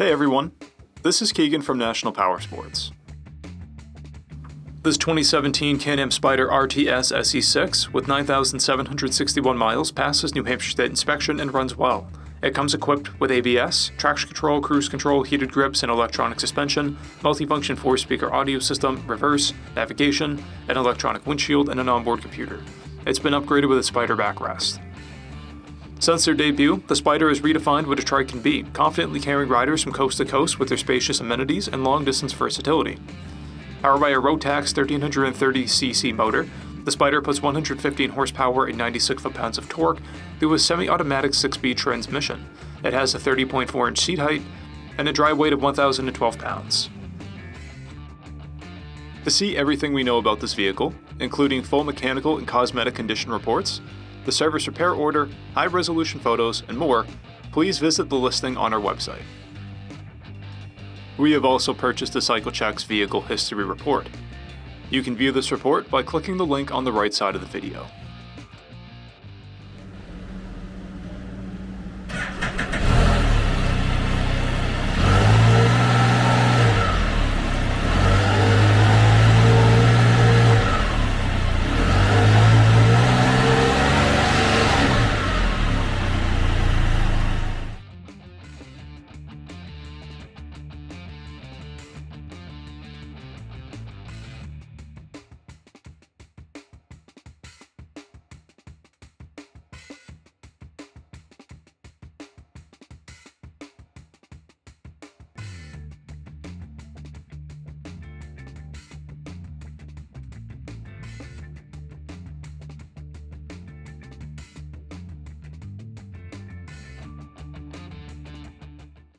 Hey everyone, this is Keegan from National Powersports. This 2017 Can-Am SPYDER RTS SE6 with 9,761 miles passes New Hampshire State inspection and runs well. It comes equipped with ABS, traction control, cruise control, heated grips, and electronic suspension, multifunction 4-speaker audio system, reverse, navigation, an electronic windshield, and an onboard computer. It's been upgraded with a SPYDER backrest. Since their debut, the SPYDER has redefined what a trike can be, confidently carrying riders from coast to coast with their spacious amenities and long-distance versatility. Powered by a Rotax 1330cc motor, the SPYDER puts 115 horsepower and 96 foot-pounds of torque through a semi-automatic 6-speed transmission. It has a 30.4-inch seat height and a dry weight of 1,012 pounds. To see everything we know about this vehicle, including full mechanical and cosmetic condition reports, the service repair order, high-resolution photos, and more, please visit the listing on our website. We have also purchased a CycleCheck's Vehicle History Report. You can view this report by clicking the link on the right side of the video.